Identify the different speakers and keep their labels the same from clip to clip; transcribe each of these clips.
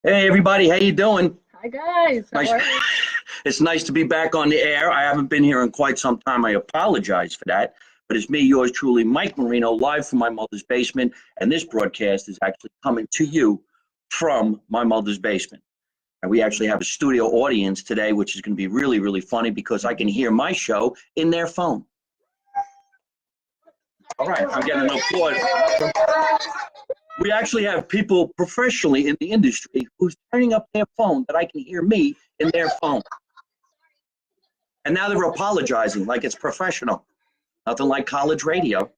Speaker 1: Hey everybody, how you doing?
Speaker 2: Hi guys, how
Speaker 1: Nice.
Speaker 2: are you?
Speaker 1: It's nice to be back on the air. I haven't been here in quite some time. I apologize for that. But it's me, yours truly, Mike Marino, live from my mother's basement. And this broadcast is actually coming to you from my mother's basement. And we actually have a studio audience today, which is going to be really, really funny because I can hear my show in their phone. All right, I'm getting an applause. We actually have people professionally in the industry who's turning up their phone that I can hear me in their phone. And now they're apologizing like it's professional. Nothing like college radio.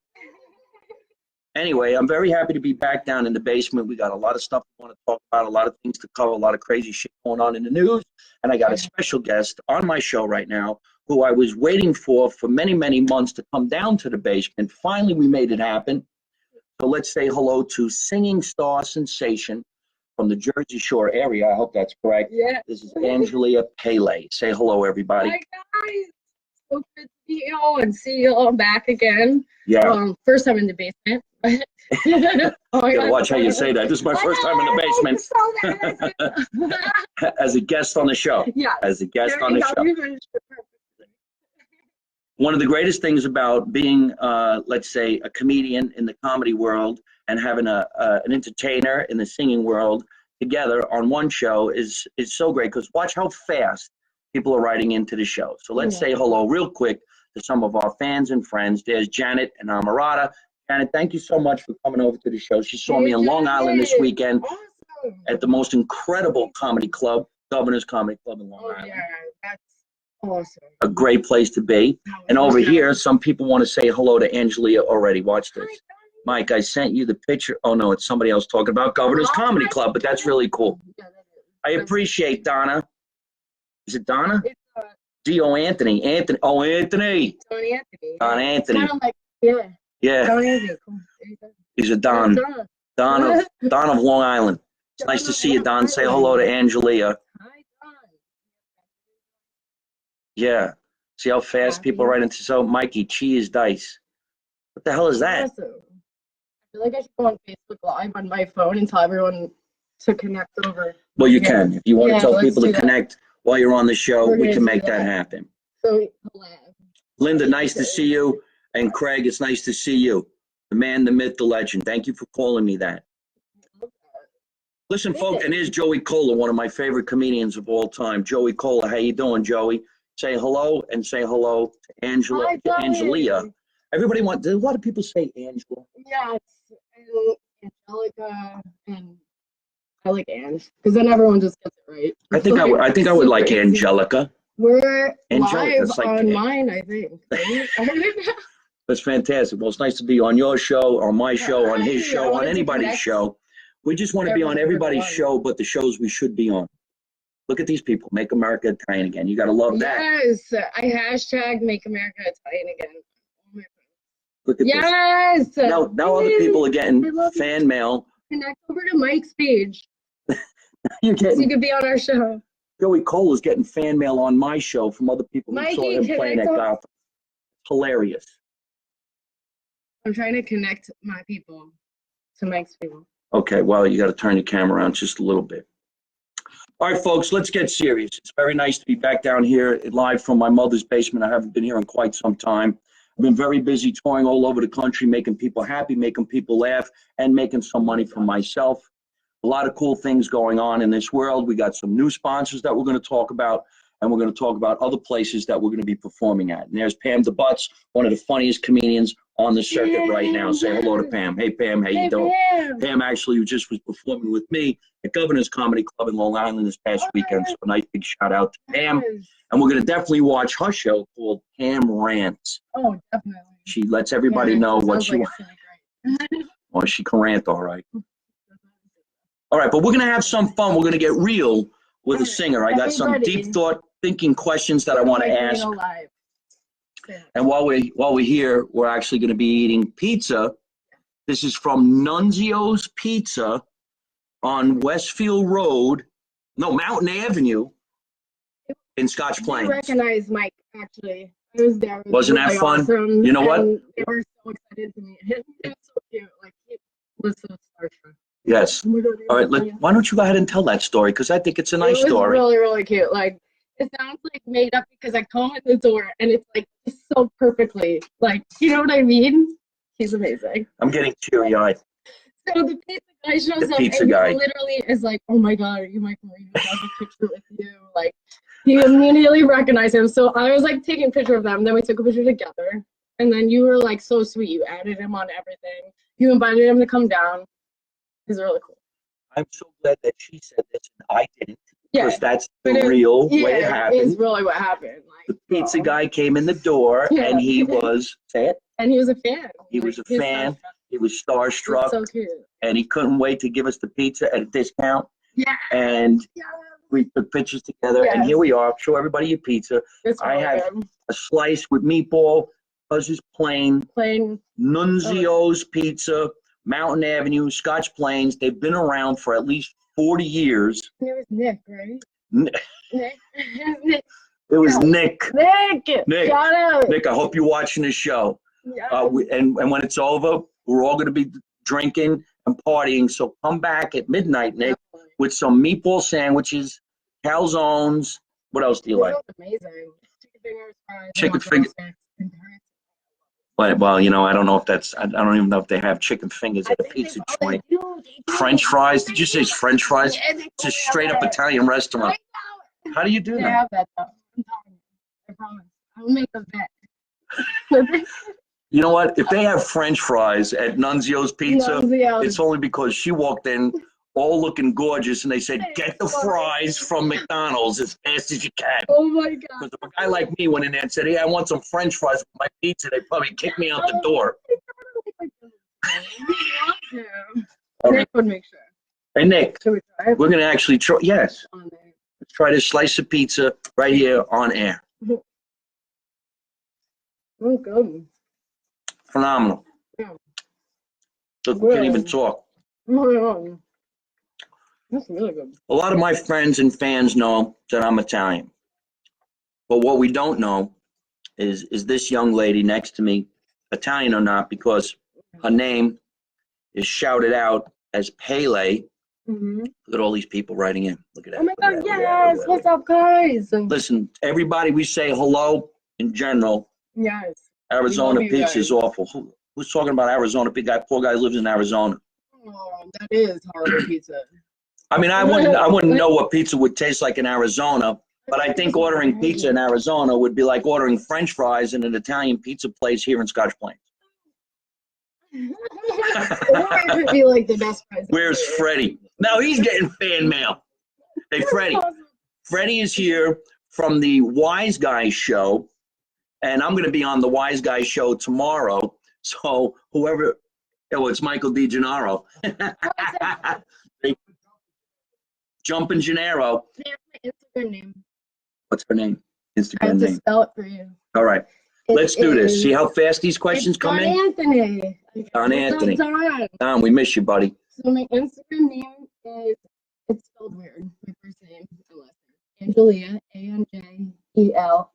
Speaker 1: Anyway, I'm very happy to be back down in the basement. We got a lot of stuff we want to talk about, a lot of things to cover, a lot of crazy shit going on in the news. And I got a special guest on my show right now who I was waiting for many, many months to come down to the basement. Finally, we made it happen. So let's say hello to singing star sensation from the Jersey Shore area. I hope that's correct.
Speaker 2: Yeah.
Speaker 1: This is Anjelia Pelay. Say hello, everybody.
Speaker 2: Hi guys, so good to meet you all and see you all back again.
Speaker 1: Yeah.
Speaker 2: First time in the basement. Oh my
Speaker 1: Gotta
Speaker 2: God.
Speaker 1: watch how you say that. This is my first time in the basement as a guest on the show.
Speaker 2: Yeah.
Speaker 1: As a guest on the show. One of the greatest things about being, let's say, a comedian in the comedy world and having an entertainer in the singing world together on one show is so great because watch how fast people are writing into the show. So let's say hello real quick to some of our fans and friends. There's Janet and Amarada. Janet, thank you so much for coming over to the show. She saw me in Long Island this weekend at the most incredible comedy club, Governor's Comedy Club in Long Island.
Speaker 2: Yeah, that's awesome.
Speaker 1: A great place to be. And over here, some people want to say hello to Angelia already. Watch this. Mike, I sent you the picture. Oh, no, it's somebody else talking about Governor's Comedy Club, but that's really cool. I appreciate Donna. Is it Donna? D.O. Anthony. Anthony. Oh, Anthony. Don Anthony.
Speaker 2: Yeah.
Speaker 1: Yeah.
Speaker 2: Don Anthony.
Speaker 1: He's a Don. Don of Long Island. It's nice to see you, Don. Say hello to Angelia.
Speaker 2: Hi, Don.
Speaker 1: Yeah. See how fast people write into so Mikey, cheese dice. What the hell is that?
Speaker 2: Awesome. I feel like I should go on Facebook Live on my phone and tell everyone to connect over.
Speaker 1: Well, you can. If you want to tell people to
Speaker 2: that.
Speaker 1: connect while you're on the show, we can make that happen.
Speaker 2: So,
Speaker 1: Linda, nice to see you. And Craig, it's nice to see you. The man, the myth, the legend. Thank you for calling me that. Listen, folks, and here's Joey Cola, one of my favorite comedians of all time. Joey Cola, how you doing, Joey? Say hello and say hello to Angela,
Speaker 2: hi,
Speaker 1: to Angelia. Everybody wants. A lot of people say Angela.
Speaker 2: Yeah, it's Angelica, and I like Ange because then everyone just gets it right.
Speaker 1: I think I would like Angelica.
Speaker 2: We're
Speaker 1: Angelica,
Speaker 2: live on mine, I think.
Speaker 1: That's fantastic. Well, it's nice to be on your show, on my show, on his show, on anybody's show. We just want to be on everybody's show, but the shows we should be on. Look at these people. Make America Italian again. You got to love that.
Speaker 2: Yes. I hashtag Make America Italian again.
Speaker 1: Look at
Speaker 2: this.
Speaker 1: Now other people are getting fan mail.
Speaker 2: Connect over to Mike's page.
Speaker 1: You're getting,
Speaker 2: so you could be on our show.
Speaker 1: Joey Cole is getting fan mail on my show from other people who saw him playing at Gotham. Hilarious.
Speaker 2: I'm trying to connect my people to Mike's people.
Speaker 1: Okay, well, you got to turn your camera around just a little bit. All right, folks, let's get serious. It's very nice to be back down here live from my mother's basement. I haven't been here in quite some time. I've been very busy touring all over the country, making people happy, making people laugh, and making some money for myself. A lot of cool things going on in this world. We got some new sponsors that we're going to talk about, and we're going to talk about other places that we're going to be performing at. And there's Pam DeButts, one of the funniest comedians on the circuit right now. Say hello to Pam. Hey, Pam, how you doing? Pam actually just was performing with me at Governor's Comedy Club in Long Island this past weekend. So a nice big shout out to Pam. And we're going to definitely watch her show called Pam Rants.
Speaker 2: Oh, definitely.
Speaker 1: She lets everybody know what she wants. Well, she can rant all right. All right, but we're going to have some fun. We're going to get real with a singer. I got some deep thought thinking questions that I want to ask. And while we're here, we're actually going to be eating pizza. This is from Nunzio's Pizza on Westfield Road, Mountain Avenue in Scotch Plains.
Speaker 2: I recognize Mike, actually. I was there.
Speaker 1: Wasn't that fun?
Speaker 2: Awesome.
Speaker 1: You know what?
Speaker 2: They were so excited to meet him. It was so cute. Like, he was so starstruck.
Speaker 1: Yes.
Speaker 2: Oh my God,
Speaker 1: All right. Why don't you go ahead and tell that story? Because I think it's a nice
Speaker 2: it was
Speaker 1: story.
Speaker 2: really, really cute. Like, it sounds like made up because I come in the door and it's like so perfectly. Like, you know what I mean? He's amazing.
Speaker 1: I'm getting teary-eyed.
Speaker 2: So the pizza guy shows
Speaker 1: The
Speaker 2: up
Speaker 1: pizza
Speaker 2: and
Speaker 1: guy.
Speaker 2: he literally is like, "Oh my God, are you Mike Marino? I have a picture with you." Like, he immediately recognized him. So I was like taking a picture of them. Then we took a picture together. And then you were like so sweet. You added him on everything. You invited him to come down. He's really cool.
Speaker 1: I'm so glad that she said this and I didn't.
Speaker 2: Yeah,
Speaker 1: Because that's the real way it
Speaker 2: it's
Speaker 1: happened.
Speaker 2: really what happened. Like,
Speaker 1: The pizza guy came in the door and he was, say it,
Speaker 2: and he was a fan.
Speaker 1: he was a
Speaker 2: He
Speaker 1: fan. He was
Speaker 2: It's
Speaker 1: starstruck.
Speaker 2: so cute.
Speaker 1: And he couldn't wait to give us the pizza at a discount.
Speaker 2: Yeah.
Speaker 1: And
Speaker 2: Yeah.
Speaker 1: we took pictures together. And here we are. Show everybody your pizza.
Speaker 2: It's
Speaker 1: I
Speaker 2: really
Speaker 1: have
Speaker 2: good.
Speaker 1: a slice with meatball, Buzz's Plain,
Speaker 2: Plain.
Speaker 1: Nunzio's Pizza, Mountain Avenue, Scotch Plains. They've been around for at least 40 years.
Speaker 2: It was Nick, right?
Speaker 1: Nick.
Speaker 2: Nick.
Speaker 1: It was Nick.
Speaker 2: Nick. Shout out.
Speaker 1: Nick, I hope you're watching the show.
Speaker 2: Yeah.
Speaker 1: And when it's over, we're all going to be drinking and partying. So come back at midnight, Nick, with some meatball sandwiches, calzones. What else do you like?
Speaker 2: Amazing. Chicken fingers, fries.
Speaker 1: Chicken fingers. Well, you know, I don't know if that's, I don't even know if they have chicken fingers at a pizza joint. French fries? Did you say it's French fries? It's a straight up Italian restaurant. How do you do
Speaker 2: They
Speaker 1: that?
Speaker 2: have that though. I'm telling you. I promise. I will make a bet.
Speaker 1: You know what? If they have French fries at Nunzio's Pizza, it's only because she walked in all looking gorgeous and they said, get the fries from McDonald's as fast as you can.
Speaker 2: Oh my God.
Speaker 1: Because if a guy like me went in there and said, hey, I want some French fries with my pizza, they'd probably kick me out the door.
Speaker 2: Nick would make sure.
Speaker 1: Hey, Nick,
Speaker 2: Should we try it?
Speaker 1: we're going to actually try, yes,
Speaker 2: On there.
Speaker 1: let's try this slice of pizza right here on air.
Speaker 2: Oh, good.
Speaker 1: Phenomenal.
Speaker 2: Yeah.
Speaker 1: So we can't even talk.
Speaker 2: Oh, that's really good.
Speaker 1: A lot of my friends and fans know that I'm Italian. But what we don't know is this young lady next to me Italian or not, because her name is shouted out as Pelay.
Speaker 2: Mm-hmm.
Speaker 1: Look at all these people writing in. Look at that.
Speaker 2: Oh my
Speaker 1: Look at
Speaker 2: God,
Speaker 1: that, look at that,
Speaker 2: yes.
Speaker 1: look at
Speaker 2: What's
Speaker 1: that.
Speaker 2: up, guys?
Speaker 1: Listen, everybody, we say hello in general.
Speaker 2: Yes.
Speaker 1: Arizona
Speaker 2: We love you
Speaker 1: pizza is
Speaker 2: guys.
Speaker 1: awful. Who's talking about Arizona pizza? Poor guy lives in Arizona.
Speaker 2: Oh, that is horrible pizza.
Speaker 1: I mean, I wouldn't know what pizza would taste like in Arizona, but I think ordering pizza in Arizona would be like ordering French fries in an Italian pizza place here in Scotch Plains.
Speaker 2: Or it could be like the best fries.
Speaker 1: Where's Freddie? Now he's getting fan mail. Hey, Freddie. Freddie is here from the Wise Guys show, and I'm going to be on the Wise Guys show tomorrow. So whoever, it's Michael DiGennaro. Jumpin' Gennaro.
Speaker 2: They have my Instagram name.
Speaker 1: What's her name?
Speaker 2: I
Speaker 1: Instagram
Speaker 2: have to
Speaker 1: name.
Speaker 2: spell it for you.
Speaker 1: All right. Let's do this. See how fast these questions come in?
Speaker 2: Anthony.
Speaker 1: Don Anthony.
Speaker 2: Don.
Speaker 1: Don, we miss you, buddy.
Speaker 2: So my Instagram name is, it's spelled weird. My first name and last name. Anjelia, Anjelia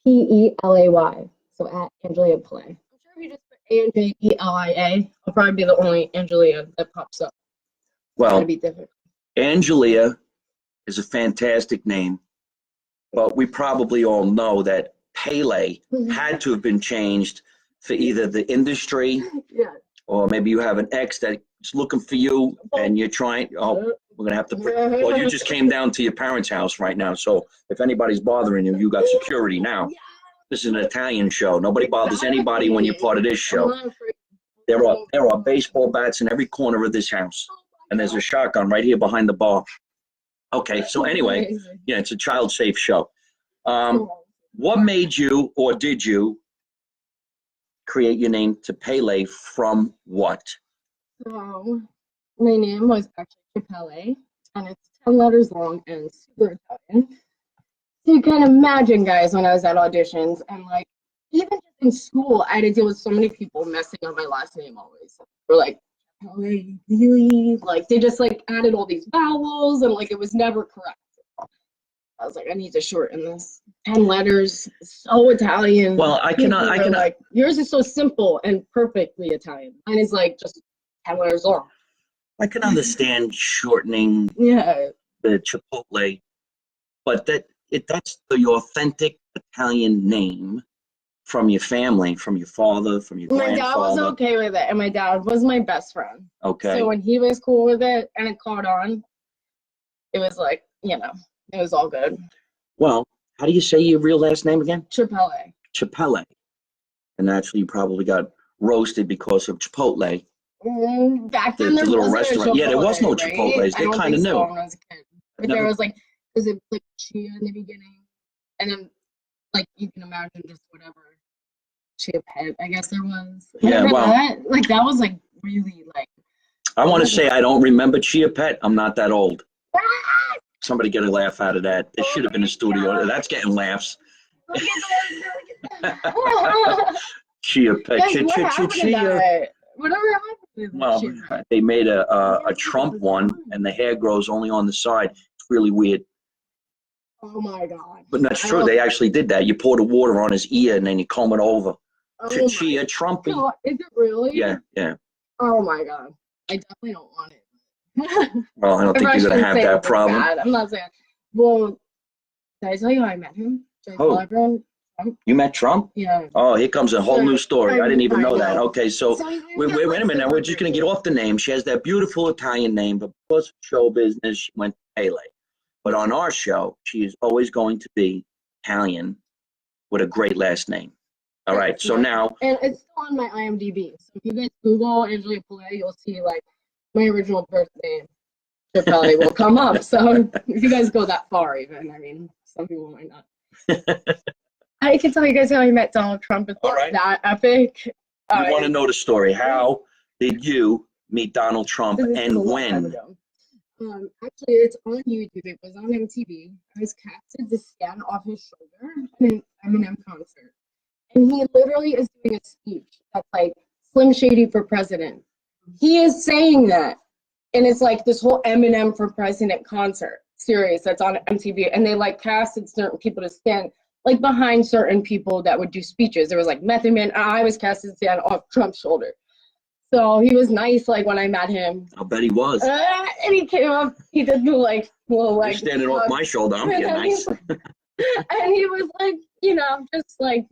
Speaker 2: Pelay. So at Anjelia Pelay. I'm sure if you just put Anjelia, I'll probably be the only Anjelia that pops up.
Speaker 1: Well,
Speaker 2: Be different.
Speaker 1: Anjelia is a fantastic name, but we probably all know that Pelay had to have been changed for either the industry,
Speaker 2: Yeah.
Speaker 1: or maybe you have an ex that's looking for you and you're trying, we're going to have to, well, you just came down to your parents' house right now, so if anybody's bothering you, you got security now. This is an Italian show. Nobody bothers anybody when you're part of this show. There are baseball bats in every corner of this house, and there's a shotgun right here behind the bar. Okay, so anyway, yeah, it's a child-safe show. What made you, or did you, create your name to Pelay from what?
Speaker 2: So my name was actually Pelay, and it's 10 letters long and super Italian. So you can imagine, guys, when I was at auditions, and like even just in school, I had to deal with so many people messing up my last name always. We're like, Pelay, really? Like they just like added all these vowels, and like it was never correct. I was like, I need to shorten this. 10 letters, so Italian.
Speaker 1: Well, I cannot,
Speaker 2: like, yours is so simple and perfectly Italian. Mine is like just 10 letters long.
Speaker 1: I can understand shortening
Speaker 2: Yeah.
Speaker 1: the Chipotle, but that's the authentic Italian name from your family, from your father, from your
Speaker 2: My dad was
Speaker 1: grandfather.
Speaker 2: okay with it, and my dad was my best friend.
Speaker 1: Okay.
Speaker 2: So when he was cool with it and it caught on, it was like, you know, it was all good.
Speaker 1: Well, how do you say your real last name again?
Speaker 2: Chipotle.
Speaker 1: Chipotle. And actually, you probably got roasted because of Chipotle.
Speaker 2: Back
Speaker 1: The
Speaker 2: then, there
Speaker 1: little
Speaker 2: wasn't
Speaker 1: restaurant.
Speaker 2: A
Speaker 1: Yeah, there was no
Speaker 2: Chipotle,
Speaker 1: Chipotles.
Speaker 2: right?
Speaker 1: They're kind of new.
Speaker 2: When I was a kid. But there was like, was it like chia in the beginning? And then, like, you can imagine just whatever chia pet, I guess there was.
Speaker 1: Yeah,
Speaker 2: Remember
Speaker 1: well,
Speaker 2: that? Like, that was like really like.
Speaker 1: I want to say I don't remember Chia Pet. I'm not that old. Somebody get a laugh out of that. There should have been a studio. That's getting laughs. Chia Pet.
Speaker 2: Guys, what happened to that? Whatever happened to that?
Speaker 1: Well, they made a Trump one, and the hair grows only on the side. It's really weird.
Speaker 2: Oh my God.
Speaker 1: But that's true. They actually did that. You pour the water on his ear, and then you comb it over.
Speaker 2: Oh
Speaker 1: Chia Trumpy.
Speaker 2: God, is it really?
Speaker 1: Yeah, yeah.
Speaker 2: Oh my God. I definitely don't want it.
Speaker 1: Well, I don't think you're going to have that problem.
Speaker 2: Bad. I'm not saying. Well, did I tell you how I met him? Did I tell everyone?
Speaker 1: You met Trump?
Speaker 2: Yeah.
Speaker 1: Oh, here comes a whole new story. I didn't even know that. Okay, so wait a minute. Now we're just going to get off the name. She has that beautiful Italian name, but because of show business, she went to Pelay. But on our show, she is always going to be Italian with a great last name. All right, so now.
Speaker 2: And it's still on my IMDb. So if you guys Google Anjelia Pelay, you'll see like my original birth name. It probably will come up. So if you guys go that far, even, I mean, some people might not. I can tell you guys how I met Donald Trump. It's not that epic.
Speaker 1: We want to know the story. How did you meet Donald Trump and when?
Speaker 2: Actually, it's on YouTube. It was on MTV. I was casted to stand off his shoulder in an Eminem concert. And he literally is doing a speech that's like Slim Shady for president. He is saying that. And it's like this whole Eminem for president concert series that's on MTV. And they like casted certain people to stand like behind certain people that would do speeches. There was like Method Man. I was casted to stand off Trump's shoulder. So he was nice, like when I met him.
Speaker 1: I'll bet he was.
Speaker 2: And he came up, he did the like, well, like.
Speaker 1: You're standing off my shoulder, I'm being nice.
Speaker 2: And he was like, you know, just like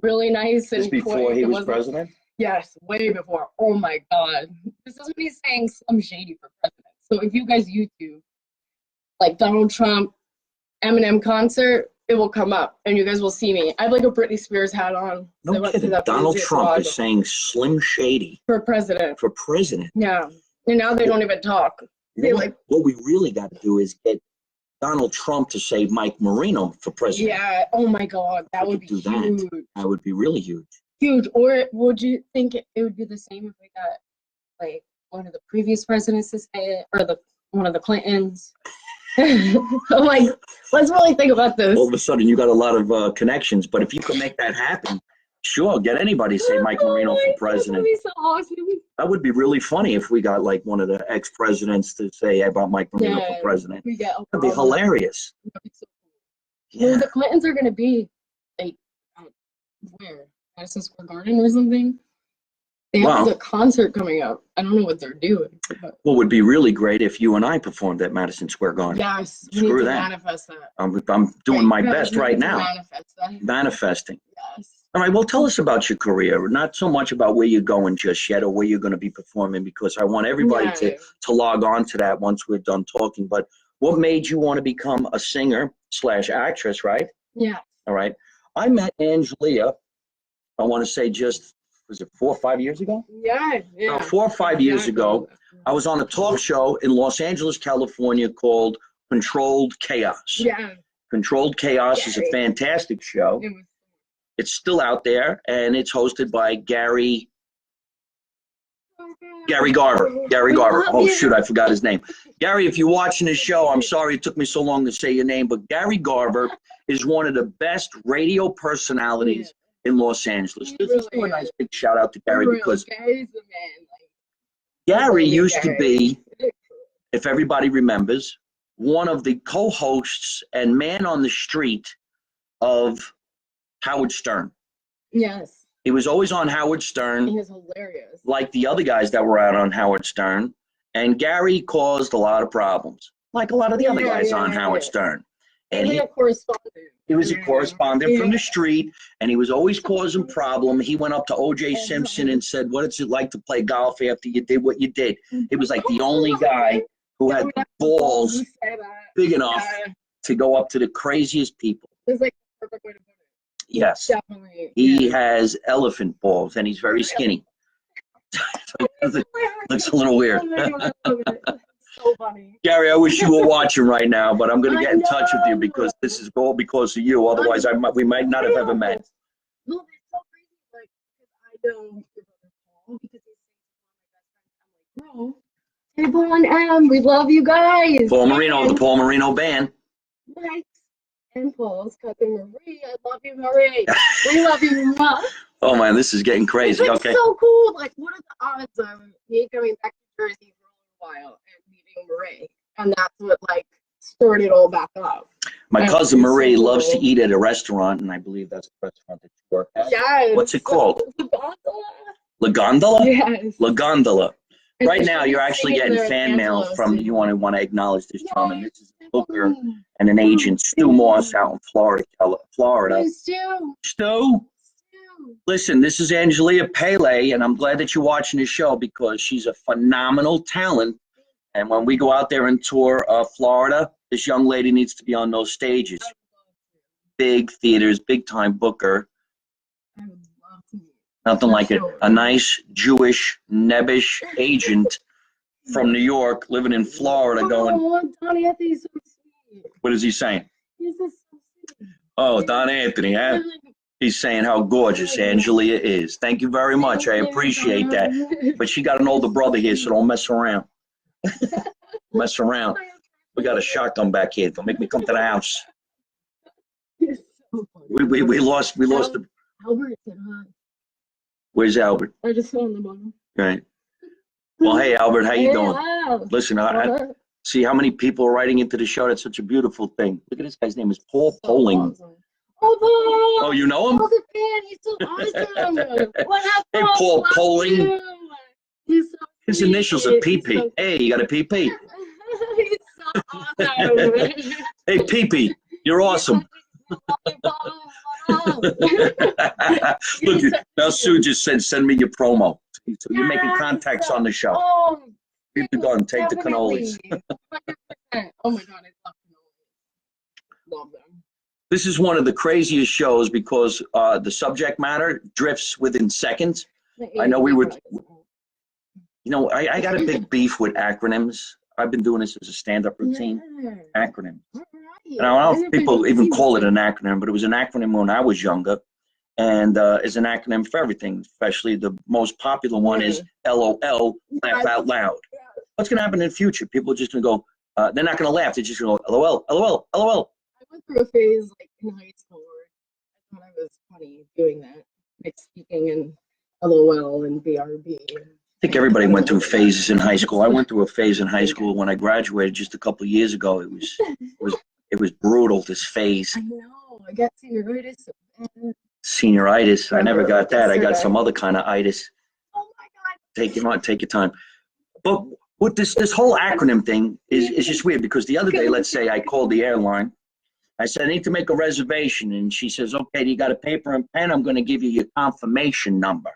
Speaker 2: really nice.
Speaker 1: Just before he was president?
Speaker 2: Yes, way before. Oh my God. This is when he's saying Slim Shady for president. So if you guys YouTube, like Donald Trump, Eminem concert, it will come up and you guys will see me. I have like a Britney Spears hat on.
Speaker 1: No kidding. Donald Trump is saying Slim Shady.
Speaker 2: For president.
Speaker 1: For president.
Speaker 2: Yeah. And now they don't even talk.
Speaker 1: What we really got to do is get Donald Trump to say Mike Marino for president.
Speaker 2: Yeah. Oh my God. That would be huge.
Speaker 1: That would be really huge.
Speaker 2: Huge. Or would you think it would be the same if we got like one of the previous presidents to say it, or one of the Clintons? So like, let's really think about this.
Speaker 1: All of a sudden, you got a lot of connections, but if you can make that happen, sure, get anybody to say Mike Marino for president. That would be so awesome. That would be really funny if we got like one of the ex-presidents to say about Mike Marino for president. That'd be hilarious.
Speaker 2: That'd be so cool. Yeah. Well, the Clintons are going to be like, where? Madison Square Garden or something? They have a concert coming up. I don't know what they're doing. But.
Speaker 1: Well, it would be really great if you and I performed at Madison Square Garden.
Speaker 2: Yes,
Speaker 1: Screw
Speaker 2: we need to
Speaker 1: that.
Speaker 2: Manifest that.
Speaker 1: I'm doing my best right now.
Speaker 2: Manifest that.
Speaker 1: Manifesting.
Speaker 2: Yes.
Speaker 1: All right, well, tell us about your career. Not so much about where you're going just yet or where you're going to be performing, because I want everybody to log on to that once we're done talking. But what made you want to become a singer/actress, right?
Speaker 2: Yeah.
Speaker 1: All right. I met Anjelia, I want to say was it 4 or 5 years ago?
Speaker 2: Yeah.
Speaker 1: About 4 or 5 years ago, I was on a talk show in Los Angeles, California called Controlled Chaos.
Speaker 2: Yeah.
Speaker 1: Controlled Chaos is a fantastic show. It's still out there, and it's hosted by Gary Garver. Gary Garver. Oh, shoot, I forgot his name. Gary, if you're watching this show, I'm sorry it took me so long to say your name, but Gary Garver is one of the best radio personalities in Los Angeles. Let's do a nice big shout out to Gary, because
Speaker 2: Gary's the man.
Speaker 1: Gary used to be, if everybody remembers, one of the co-hosts and man on the street of Howard Stern.
Speaker 2: Yes.
Speaker 1: He was always on Howard Stern.
Speaker 2: He was hilarious.
Speaker 1: Like the other guys that were out on Howard Stern. And Gary caused a lot of problems, like a lot of the other guys on Howard Stern. And he was a correspondent from the street, and he was always causing problem. He went up to O.J. Simpson and said, "What is it like to play golf after you did what you did?" He was like the only guy who had balls big enough to go up to the craziest people.
Speaker 2: It's like the perfect way to put it.
Speaker 1: Yes.
Speaker 2: Definitely.
Speaker 1: He has elephant balls, and he's very skinny. So looks a little weird.
Speaker 2: So funny.
Speaker 1: Gary, I wish you were watching right now, but I'm going to get in touch with you because this is all because of you. Otherwise, we might not have ever met.
Speaker 2: No, that's so crazy. Like, because I know your brother Paul because he's one of my best friends. I'm like, bro, hey, Paul and we love you guys.
Speaker 1: Paul Marino, the Paul Marino band.
Speaker 2: Nice. And Paul's cousin Marie. I love you, Marie. We love you, Ma.
Speaker 1: Oh man, this is getting crazy.
Speaker 2: It's
Speaker 1: okay.
Speaker 2: so cool. Like, what are the odds of me coming back to Jersey for a while and meeting Marie? And that's what like stirred it all back up.
Speaker 1: My cousin Marie loves to eat at a restaurant, and I believe that's the restaurant that you work at.
Speaker 2: Yes.
Speaker 1: What's it called?
Speaker 2: La Gondola.
Speaker 1: La Gondola?
Speaker 2: Yes.
Speaker 1: La Gondola. Right now, you're actually getting
Speaker 2: there
Speaker 1: fan
Speaker 2: in
Speaker 1: mail
Speaker 2: Angeles.
Speaker 1: from, you want to acknowledge this gentleman. This is a booker and an agent, Stu Moss out in Florida. Stu, listen, this is Anjelia Pelay, and I'm glad that you're watching this show because she's a phenomenal talent. And when we go out there and tour Florida, this young lady needs to be on those stages. Big theaters, big time booker.
Speaker 2: I would love to meet.
Speaker 1: Nothing like it. A nice Jewish, nebbish agent from New York living in Florida going,
Speaker 2: Oh, Don Anthony's so sweet.
Speaker 1: what is he saying?
Speaker 2: He's just so sweet.
Speaker 1: Oh, Don Anthony, huh? He's saying how gorgeous Angelia is. Thank you very much. I appreciate that. But she got an older brother here, so don't mess around. Mess around. We got a shotgun back here. Don't make me come to the house.
Speaker 2: He's so funny.
Speaker 1: We lost the.
Speaker 2: Albert said hi.
Speaker 1: Where's Albert?
Speaker 2: I just saw on the bottom.
Speaker 1: Right. Well, hey Albert, how you doing?
Speaker 2: Al.
Speaker 1: Listen, I see how many people are writing into the show. That's such a beautiful thing. Look at this guy's name is Paul Poling.
Speaker 2: Awesome. Oh, Paul!
Speaker 1: Oh, you know him?
Speaker 2: Paul's a fan. He's so awesome. What up,
Speaker 1: Hey,
Speaker 2: Paul?
Speaker 1: Paul
Speaker 2: Love
Speaker 1: Poling.
Speaker 2: you. He's so
Speaker 1: His
Speaker 2: sweet.
Speaker 1: initials are PP.
Speaker 2: He's so-
Speaker 1: Hey, you got a PP?
Speaker 2: He's so awesome.
Speaker 1: Hey, PP, you're awesome. Look, now Sue just said, send me your promo. So you're making contacts on the show.
Speaker 2: Oh,
Speaker 1: Keep the gun, take the cannolis.
Speaker 2: 100%. Oh my God, I love cannolis. Love them.
Speaker 1: This is one of the craziest shows because the subject matter drifts within seconds. I know we were, you know, I got a big beef with acronyms. I've been doing this as a stand-up routine. Acronyms. And I don't know if people even call it an acronym, but it was an acronym when I was younger. And it's an acronym for everything, especially the most popular one is LOL, laugh out loud. What's going to happen in the future? People are just going to go, they're not going to laugh. They're just going to go, LOL, LOL, LOL.
Speaker 2: I went through a phase like in high school where I thought I was funny doing that, like speaking and LOL and BRB.
Speaker 1: I think everybody went through phases in high school. I went through a phase in high school when I graduated just a couple of years ago. It was brutal, this phase.
Speaker 2: I know. I got senioritis.
Speaker 1: Senioritis. I never got that. I got some other kind of itis.
Speaker 2: Oh my God.
Speaker 1: Take your time. But with this whole acronym thing is just weird because the other day, let's say I called the airline. I said, I need to make a reservation. And she says, okay, you got a paper and pen? I'm going to give you your confirmation number,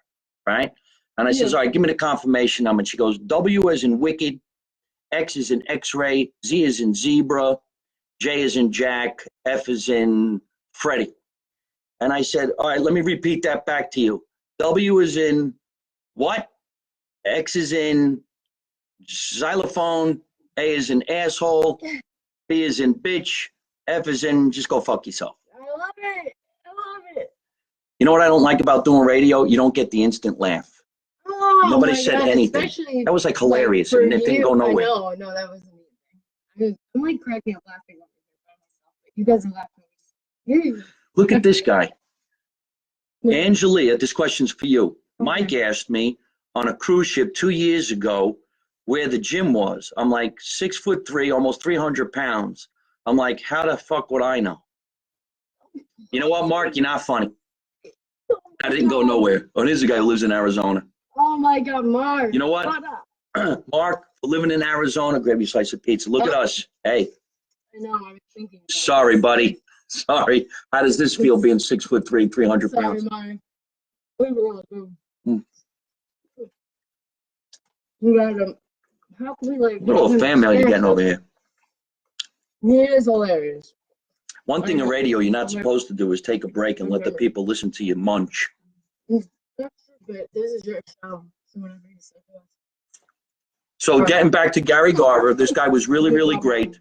Speaker 1: right? And I says, all right, give me the confirmation number. And she goes, W as in wicked, X is in X-ray, Z is in zebra, J is in Jack, F is in Freddy. And I said, all right, let me repeat that back to you. W is in what? X is in xylophone, A is in asshole, B is in bitch, F is in just go fuck yourself.
Speaker 2: I love it. I love it.
Speaker 1: You know what I don't like about doing radio? You don't get the instant laugh.
Speaker 2: Oh,
Speaker 1: Nobody
Speaker 2: my
Speaker 1: said
Speaker 2: God,
Speaker 1: anything.
Speaker 2: especially,
Speaker 1: That was like hilarious.
Speaker 2: for
Speaker 1: And it didn't go nowhere.
Speaker 2: No, that was amazing. I'm like cracking up laughing over here by myself. But you guys are laughing.
Speaker 1: Look at this guy. Angelia, this question's for you. Mike asked me on a cruise ship 2 years ago where the gym was. I'm like 6'3", almost 300 pounds. I'm like, how the fuck would I know? You know what, Mark? You're not funny. I didn't go nowhere. Oh, here's a guy who lives in Arizona.
Speaker 2: Oh my God, Mark.
Speaker 1: You know what? Mark, For living in Arizona, grab your slice of pizza. Look at us. Hey.
Speaker 2: I know, I was thinking.
Speaker 1: Sorry, buddy. Sorry. How does this feel being 6'3", 300 pounds?
Speaker 2: Sorry, we were
Speaker 1: Mm.
Speaker 2: You got how can we like?
Speaker 1: What a little fan mail you're getting over here.
Speaker 2: He is hilarious.
Speaker 1: One thing in radio you're not supposed to do is take a break and let the people listen to you munch.
Speaker 2: That's good. This is your show. So whatever you say.
Speaker 1: So getting back to Gary Garver, this guy was really, really great.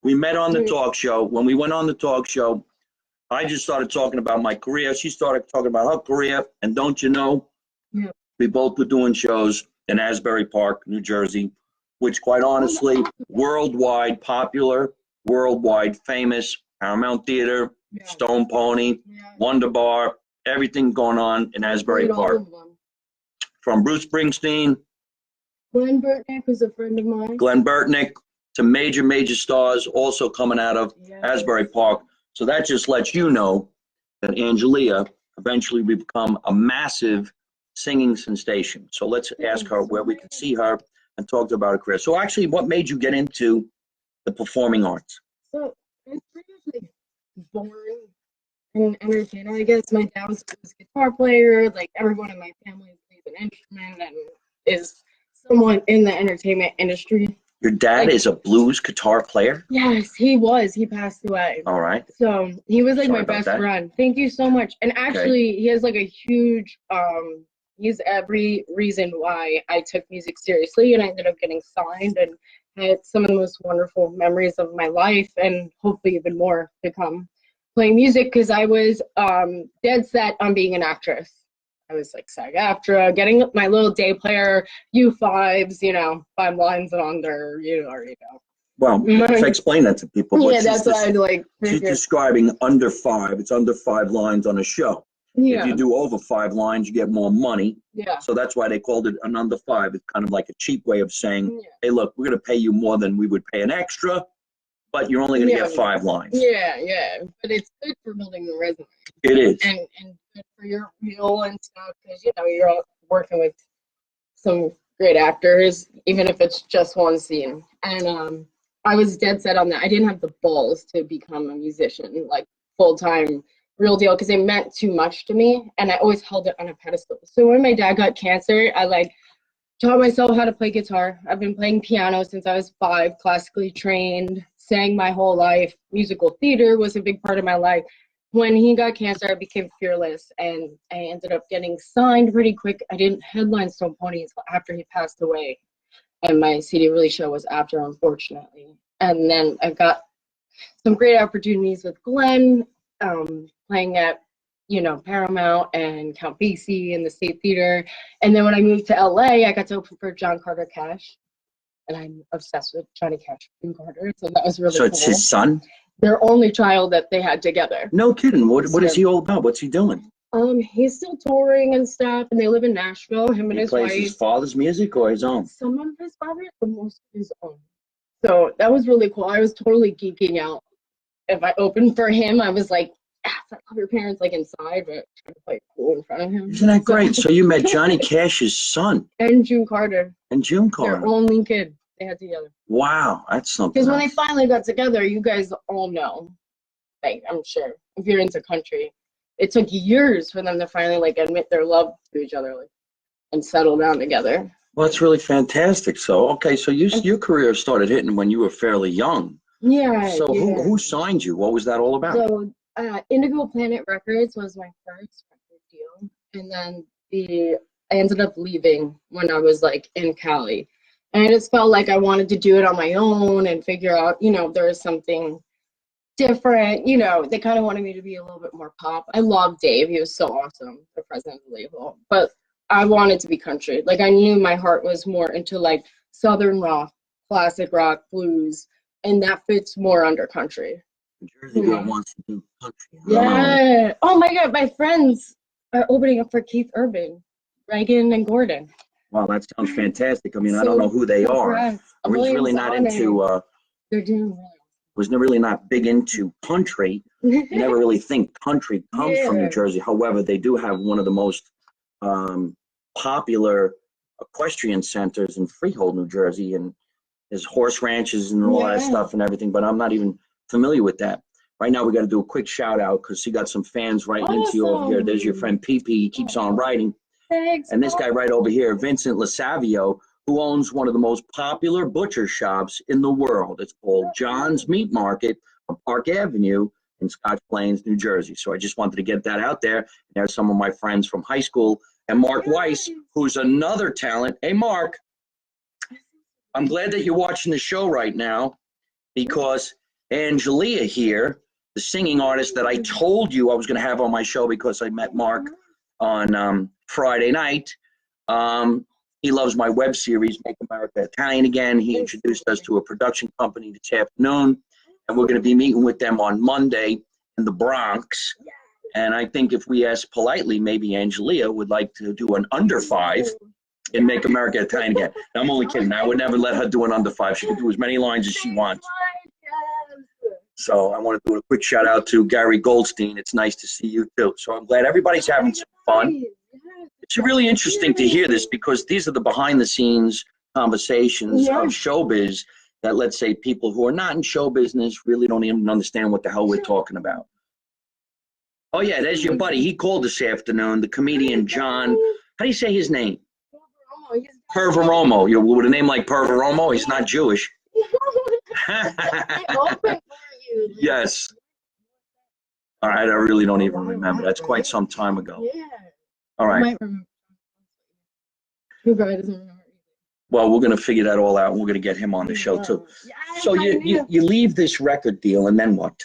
Speaker 1: We met on the talk show. When we went on the talk show, I just started talking about my career. She started talking about her career. And don't you know, we both were doing shows in Asbury Park, New Jersey, which quite honestly, worldwide popular, worldwide famous, Paramount Theater, Stone Pony, Wonder Bar, everything going on in Asbury Park. From Bruce Springsteen,
Speaker 2: Glenn Burtnick was a friend of mine.
Speaker 1: Glenn Burtnick, to major, major stars also coming out of Asbury Park. So that just lets you know that Anjelia eventually will become a massive singing sensation. So let's ask her where we can see her and talk about her career. So actually, what made you get into the performing arts?
Speaker 2: So it's pretty much like born an entertainer. I guess my dad was a guitar player. Like everyone in my family plays an instrument and is someone in the entertainment industry.
Speaker 1: Your dad is a blues guitar player?
Speaker 2: Yes, he was. He passed away.
Speaker 1: All right.
Speaker 2: So he was like
Speaker 1: Sorry
Speaker 2: my
Speaker 1: about
Speaker 2: best
Speaker 1: that.
Speaker 2: friend. Thank you so much. And actually, he has like a huge, he's every reason why I took music seriously, and I ended up getting signed and had some of the most wonderful memories of my life, and hopefully even more to come playing music, because I was dead set on being an actress. I was like SAG-AFTRA, getting my little day player, U5s, you know, 5 lines and under, you already know.
Speaker 1: Well, explain that to people.
Speaker 2: Yeah, that's why I'd like.
Speaker 1: She's describing under 5. It's under 5 lines on a show.
Speaker 2: Yeah.
Speaker 1: If you do over 5 lines, you get more money.
Speaker 2: Yeah.
Speaker 1: So that's why they called it an under 5. It's kind of like a cheap way of saying, hey, look, we're going to pay you more than we would pay an extra, but you're only going to get 5 lines.
Speaker 2: Yeah, yeah. But it's good for building the resume.
Speaker 1: It is.
Speaker 2: And good for your reel and stuff, because, you know, you're working with some great actors, even if it's just one scene. And I was dead set on that. I didn't have the balls to become a musician, like full-time, real deal, because it meant too much to me, and I always held it on a pedestal. So when my dad got cancer, I like taught myself how to play guitar. I've been playing piano since I was 5, classically trained, sang my whole life. Musical theater was a big part of my life. When he got cancer, I became fearless, and I ended up getting signed pretty quick. I didn't headline Stone Pony until after he passed away, and my CD release show was after, unfortunately. And then I got some great opportunities with Glenn, playing at, you know, Paramount and Count Basie and the State Theater. And then when I moved to LA, I got to open for John Carter Cash, and I'm obsessed with Johnny Cash and Carter, so that was really cool.
Speaker 1: So it's his son?
Speaker 2: Their only child that they had together.
Speaker 1: No kidding. What is he all about? What's he doing?
Speaker 2: He's still touring and stuff, and they live in Nashville. Him and his wife.
Speaker 1: He plays his father's music or his own?
Speaker 2: Some of his father's, but most of his own. So that was really cool. I was totally geeking out. If I opened for him, I was like, I love your parents, like inside, but trying to play cool in front of him.
Speaker 1: Isn't that great? So you met Johnny Cash's son.
Speaker 2: And June Carter.
Speaker 1: And June Carter.
Speaker 2: Their only kid they had together.
Speaker 1: Wow, that's something.
Speaker 2: Because when they finally got together, you guys all know, like, I'm sure, if you're into country, it took years for them to finally, like, admit their love to each other, like, and settle down together.
Speaker 1: Well, that's really fantastic. So, okay, so your career started hitting when you were fairly young.
Speaker 2: Yeah.
Speaker 1: So who signed you? What was that all about?
Speaker 2: So Indigo Planet Records was my first record deal, and then I ended up leaving when I was like in Cali, and I just felt like I wanted to do it on my own and figure out, you know, there was something different. You know, they kind of wanted me to be a little bit more pop. I love Dave; he was so awesome, the president of the label, but I wanted to be country. Like, I knew my heart was more into like Southern rock, classic rock, blues, and that fits more under country.
Speaker 1: Jersey girl wants to do country.
Speaker 2: Yeah. Oh my God, my friends are opening up for Keith Urban, Reagan, and Gordon.
Speaker 1: Wow, that sounds fantastic. I mean, I don't know who they are. I was really not into.
Speaker 2: They're doing well.
Speaker 1: Was really not big into country. You never really think country comes from New Jersey. However, they do have one of the most popular equestrian centers in Freehold, New Jersey, and there's horse ranches and all that stuff and everything, but I'm not even familiar with that. Right now, we got to do a quick shout out because he got some fans writing into you over here. There's your friend PP. He keeps on writing.
Speaker 2: Thanks.
Speaker 1: And this guy right over here, Vincent Lasavio, who owns one of the most popular butcher shops in the world. It's called John's Meat Market on Park Avenue in Scotch Plains, New Jersey. So I just wanted to get that out there. There's some of my friends from high school. And Mark Weiss, who's another talent. Hey, Mark, I'm glad that you're watching the show right now because Anjelia here, the singing artist that I told you I was going to have on my show because I met Mark on Friday night. He loves my web series, Make America Italian Again. He introduced us to a production company this afternoon, and we're going to be meeting with them on Monday in the Bronx. And I think if we ask politely, maybe Anjelia would like to do an under 5 and Make America Italian Again. Now, I'm only kidding. I would never let her do an under 5. She can do as many lines as she wants. So I want to do a quick shout out to Gary Goldstein. It's nice to see you too. So I'm glad everybody's having some fun. It's really interesting to hear this because these are the behind the scenes conversations of showbiz that, let's say, people who are not in show business really don't even understand what the hell we're talking about. Oh yeah, there's your buddy. He called this afternoon, the comedian John. How do you say his name? Perveromo. With a name like Perveromo, he's not Jewish. Yes. All right, I really don't even remember. That's quite some time ago. All right. Well, we're going to figure that all out, and we're going to get him on the show too. So you leave this record deal, and then what?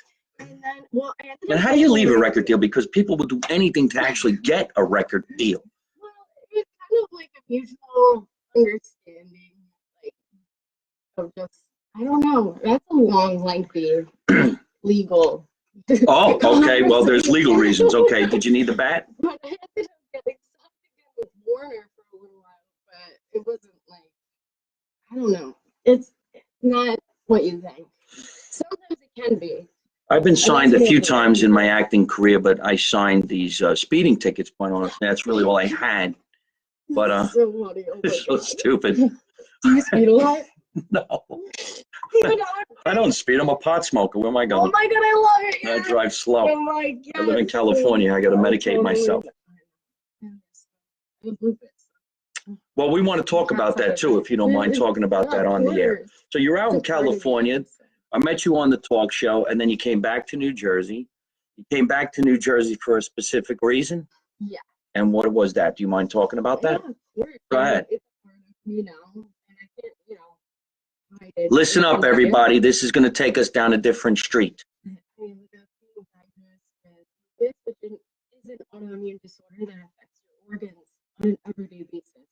Speaker 1: And how do you leave a record deal? Because people will do anything to actually get a record deal.
Speaker 2: Well, it's kind of like a mutual understanding, like, of just, I don't know. That's a long, lengthy legal.
Speaker 1: Oh, okay. Well, there's legal reasons. Okay. Did you need the bat?
Speaker 2: But I ended up getting something with Warner for a little while, but it wasn't like, I don't know. It's not what you think. Sometimes it can be.
Speaker 1: I've been signed a few times in my acting career, but I signed these speeding tickets, quite honestly. That's really all I had. But
Speaker 2: So funny. Oh
Speaker 1: it's so stupid.
Speaker 2: Do you speed a lot?
Speaker 1: No. I don't speed. I'm a pot smoker. Where am I going?
Speaker 2: Oh my God, I love it.
Speaker 1: I drive slow.
Speaker 2: Oh my God.
Speaker 1: I live in California. I got to medicate myself. Well, we want to talk about that too, if you don't mind talking about that on the air. So you're out in California. I met you on the talk show, and then you came back to New Jersey. You came back to New Jersey for a specific reason?
Speaker 2: Yeah.
Speaker 1: And what was that? Do you mind talking about that?
Speaker 2: Yeah,
Speaker 1: Go ahead.
Speaker 2: It's a part of, and I can't, hide it.
Speaker 1: Listen up, everybody. This is going to take us down a different street.
Speaker 2: I am diagnosed with lupus, which is an autoimmune disorder that affects your organs on an everyday basis.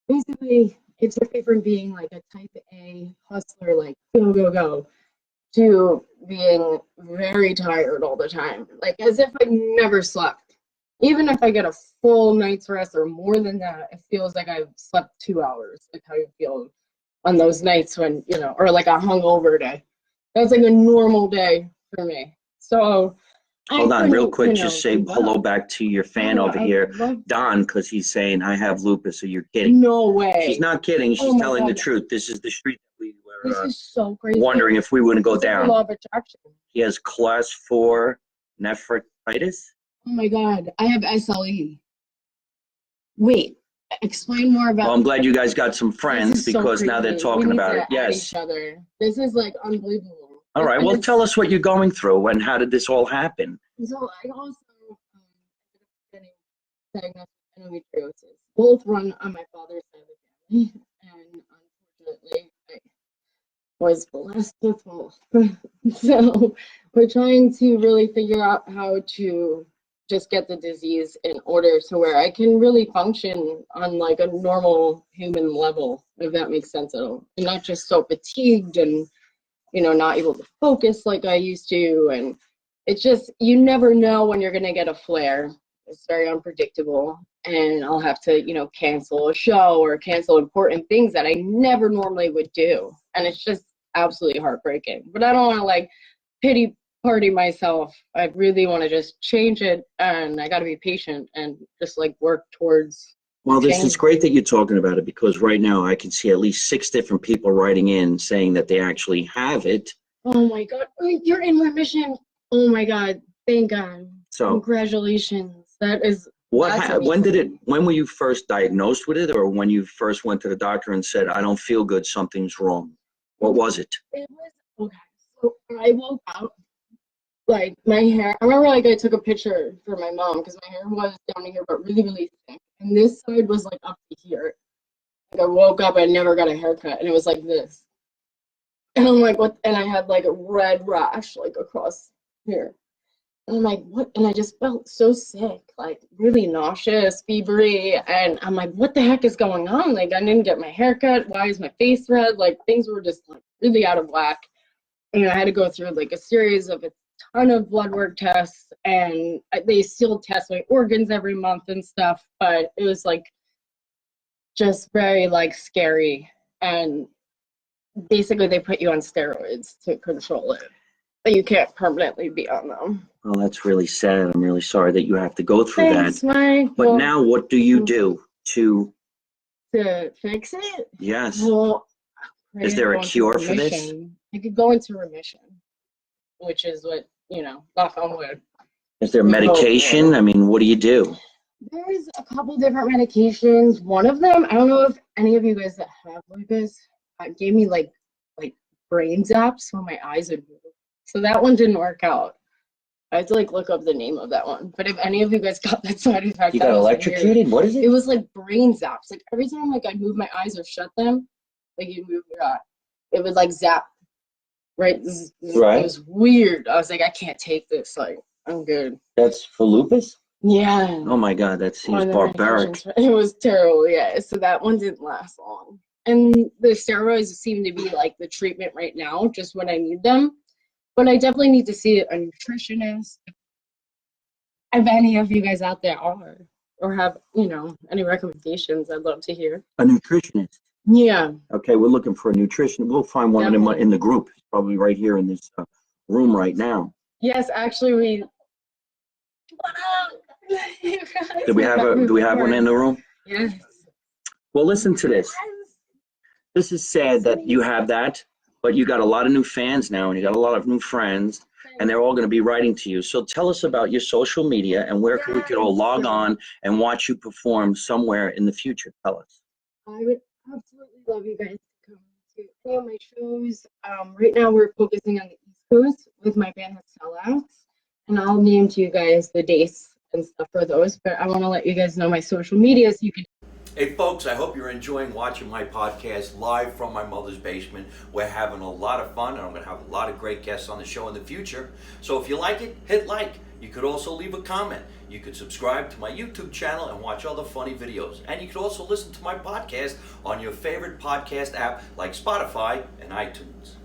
Speaker 2: Basically, it took me from being like a type A hustler, like go, go, go, to being very tired all the time, like as if I never slept. Even if I get a full night's rest or more than that, it feels like I've slept 2 hours, like how you feel on those nights when, or like a hungover day. That's like a normal day for me. So
Speaker 1: hold on real quick, just say hello back to your fan over here, Don, because he's saying I have lupus. So you're kidding.
Speaker 2: No way.
Speaker 1: She's not kidding. She's telling the truth. This is the street that we were
Speaker 2: this is so crazy.
Speaker 1: Wondering if we wouldn't go down.
Speaker 2: Law of attraction.
Speaker 1: He has class 4 nephritis.
Speaker 2: Oh my God, I have SLE. Wait, explain more about.
Speaker 1: Well, I'm glad you guys got some friends because now they're talking about it. Yes.
Speaker 2: Each other. This is like unbelievable.
Speaker 1: All right, well, tell us what you're going through and how did this all happen?
Speaker 2: So I also ended up getting diagnosed with endometriosis. Both run on my father's side of the family, and unfortunately, I was blessed with both. So we're trying to really figure out how to just get the disease in order to where I can really function on like a normal human level, if that makes sense at all, and not just so fatigued and not able to focus like I used to. And it's just, you never know when you're gonna get a flare. It's very unpredictable, and I'll have to cancel a show or cancel important things that I never normally would do, and it's just absolutely heartbreaking. But I don't want to like pity party myself. I really want to just change it, and I got to be patient and just like work towards
Speaker 1: Well, this is great that you're talking about it because right now I can see at least 6 different people writing in saying that they actually have it.
Speaker 2: Oh my God, you're in remission. Oh my God, thank God.
Speaker 1: So
Speaker 2: congratulations.
Speaker 1: when were you first diagnosed with it, or when you first went to the doctor and said, I don't feel good, something's wrong? What was it?
Speaker 2: It was, okay, so I woke up, like my hair, I remember like I took a picture for my mom because my hair was down here but really, really thick. And this side was like up to here. Like I woke up, I never got a haircut, and it was like this. And I'm like, what? And I had like a red rash like across here. And I'm like, what? And I just felt so sick, like really nauseous, fevery. And I'm like, what the heck is going on? Like, I didn't get my haircut. Why is my face red? Like, things were just like really out of whack. And I had to go through like a series of a ton of blood work tests. And they still test my organs every month and stuff. But it was like just very like scary. And basically, they put you on steroids to control it. But you can't permanently be on them.
Speaker 1: Well, that's really sad. I'm really sorry that you have to go through
Speaker 2: Thanks,
Speaker 1: that.
Speaker 2: Mike.
Speaker 1: But now what do you do to
Speaker 2: fix it?
Speaker 1: Yes.
Speaker 2: Well,
Speaker 1: is there a cure for this?
Speaker 2: I could go into remission, which is what, knock on wood.
Speaker 1: Is there medication? I mean, what do you do?
Speaker 2: There's a couple different medications. One of them, I don't know if any of you guys that have lupus gave me like brain zaps so my eyes would move. So that one didn't work out. I had to like look up the name of that one. But if any of you guys got that side effect,
Speaker 1: you got electrocuted? What is it?
Speaker 2: It was like brain zaps. Like every time like I'd move my eyes or shut them, like you'd move your eye, it would like zap. Right?
Speaker 1: Right.
Speaker 2: It was weird. I was like, I can't take this. Like, I'm good.
Speaker 1: That's for lupus?
Speaker 2: Yeah.
Speaker 1: Oh my God, that seems barbaric.
Speaker 2: It was terrible, yeah. So that one didn't last long. And the steroids seem to be like the treatment right now, just when I need them. But I definitely need to see a nutritionist. If any of you guys out there are, or have, any recommendations, I'd love to hear.
Speaker 1: A nutritionist?
Speaker 2: Yeah.
Speaker 1: Okay, we're looking for a nutrition. We'll find one in the group. It's probably right here in this room right now.
Speaker 2: Yes, actually, what up?
Speaker 1: Do we have one in the room?
Speaker 2: Yes.
Speaker 1: Well, listen to this. This is sad that you have that, but you got a lot of new fans now, and you got a lot of new friends, and they're all going to be writing to you. So tell us about your social media and where we could all log on and watch you perform somewhere in the future. Tell us.
Speaker 2: I would absolutely love you guys to come to any of my shows. Right now, we're focusing on the East Coast with my band Sellouts, and I'll name to you guys the dates and stuff for those. But I want to let you guys know my social media so you can.
Speaker 3: Hey folks, I hope you're enjoying watching my podcast live from my mother's basement. We're having a lot of fun, and I'm going to have a lot of great guests on the show in the future. So if you like it, hit like. You could also leave a comment. You could subscribe to my YouTube channel and watch other funny videos. And you could also listen to my podcast on your favorite podcast app like Spotify and iTunes.